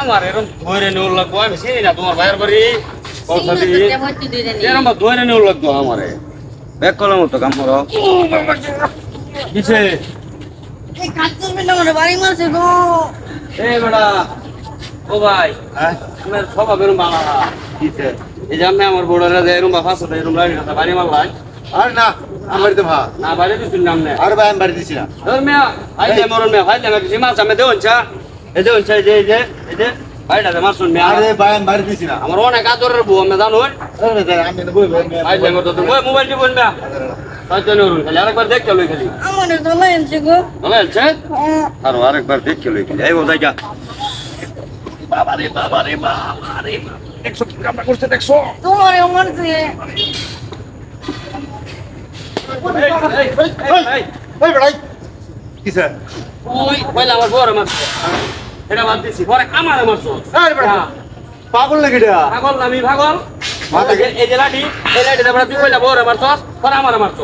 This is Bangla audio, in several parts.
আমার এরকম ধরে নেওয়ার লাগবো আমি চিনি না তোমার ভাইয়ের বাড়ি এরকম ধরে নেওয়ার লাগতো আমারে ব্যাগ কলার মতো কাম করো কিসে বাড়ি মারছে গো এই বেটা ও ভাই তোমার স্বভাব এরকম বানা কিসে এই যে আমি আমার বড়রা যে এরকম বাফা আছে এরকম বাড়ি মারলাই আর না আমার তো ভা না বাড়ি দিছিল নাম নে আর ভাই আমি বাড়ি দিছি না ধর মিয়া আইলে মরন মিয়া ভাই লাগা কিছু মাছ আমি দেওনছা এই দেওনছা এই যে ভাইটা দে মাছ শুন মিয়া আরে ভাই আমি বাড়ি দিছি না আমার অনেক আদরের বউ আমি জানো আরে দাদা আমি বই আইলে মত তো মোবাইল টি বল মিয়া তাই নুরুল খালি আরেকবার দেখ চলো খালি আমার দলা এনছে গো ভালো আছে আর আরেকবার দেখ চলো খালি এই বল যা বাবা রে দেখছো কি কামটা করছে দেখছো তোমার মারছে এই ভাই কিসে ওই পয়লা আমার বড় মাছ এটা বাদ দিছি পরে আমার মাছ আরে বেটা পাগল নাকি এটা পাগল আমি পাগল মাথাকে এই যে লাঠি এই লাঠি দাবড়া তুই পয়লা বড় মাছ পরে আমার মাছ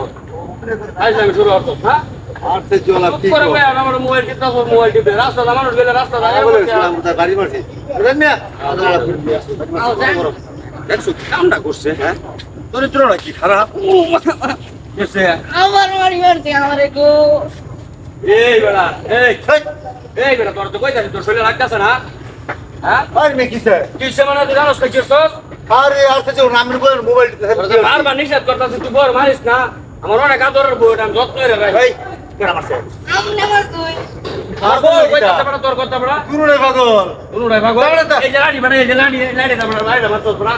আইলাম শুরু হতো হ্যাঁ আর সে জলা কি পরে ভাই আমার মোবাইল টিপা মোবাইল টিপে রাস্তা মানুষ গেলে রাস্তা দাঁড়িয়ে বলেছিলাম তার বাড়ি মারছি রম্যা দেখছো কামটা করছে হ্যাঁ চরিত্রটা কি খারাপ কেসে আমার বাড়ি মারছে আমারে গো এই বেড়া এই বেড়া তোর তো কই যাচ্ছিস তোর শরীরে লাগতেছে না হ্যাঁ আর মে কিসে কিসে মানে তুই জানোস কি করছস আরে আর সে নামের মোবাইল বারবার নিষেধ করতেছিস তুই বড় মারিস না আমার অনেক আদরের বউ এটা আমি যত্ন করে রাখি ভাই কেন মারছে আমনে মারছই আর বউ কইতাছে বড় তোর কথা বড় পুরো পাগল অনুরাই ভাগো এই যে লাড়ি এই যে লাড়ি দাবড়া লাড়ি মারছস বড়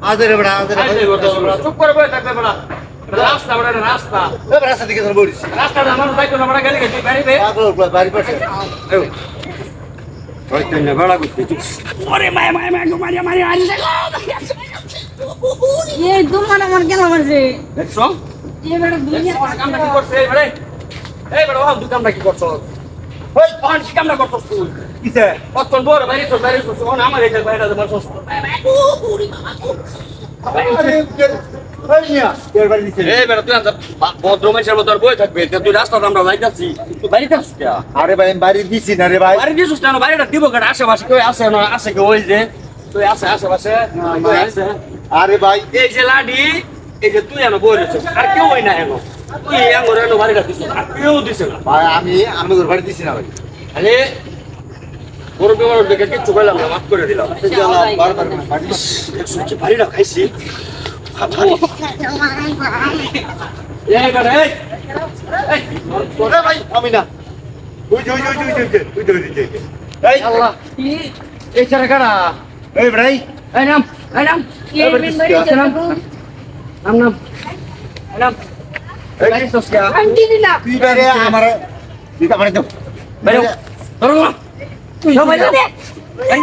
আজরে বড় আজরে চুপ করে বসে থাকবে বড় রাস্তা বড় রাস্তা এই রাস্তা দিকে ধরে বলিস রাস্তাটা মানুষ বাইক না বড় গেলে গেছি বাড়ি বে পাগল বাড়ি পাশে ওই তো না বড় করতে ওরে মায় মারি আনি এই দুমান আমার কেন মারছে দেখছো এই বেটা দুনিয়া কামটা কি করছে এই বড় ওই কামটা কি করছস ওই কোন কামটা করছস তুই কিসে কত বড় বাইরে তো ওনা আমার এটা বাইরে মারছস আরে ওই মিয়া কে বাড়ি দিছে এই বেটা তুই আনতে ভদ্র মানুষের মতো আর বই থাকবে তুই রাস্তাতে আমরা যাইতাছি তুই বাড়িতে আসছিস কে আরে ভাই আমি বাড়ি দিছি না রে ভাই বাড়ি দিছিস না বাড়িটা দিব কেন আশেপাশে কেউ আছে না আছে কেউ ওই যে তুই আছে আশেপাশে তুই আছে আরে ভাই এই যে লাডি এই যে তুই এনো বই রেছিস আর কেউ ওই না এনো তুই এঙ্গর এনো বাড়িটা দিছিস আর কেউ দিছে না ভাই আমি ওর বাড়ি দিছি না ভাই আরে বড় বেমার দেখে কিচ্ছু কইলাম না মাফ করে দিলাম বারবার বাড়ি দেখছিস কি বাড়িটা খাইছি এই বেটা এই ওরে ভাই আমি না ওই যে এই আল্লাহ এই ছাড়া কারা এই ভাই এই নাম এই বিন মারছে নাম এই বাড়ি সস্কা আন্টি দিলা তুই বাইরে আমার দিতে পারে তো বাইরে ধরো তুই সবাই দে এই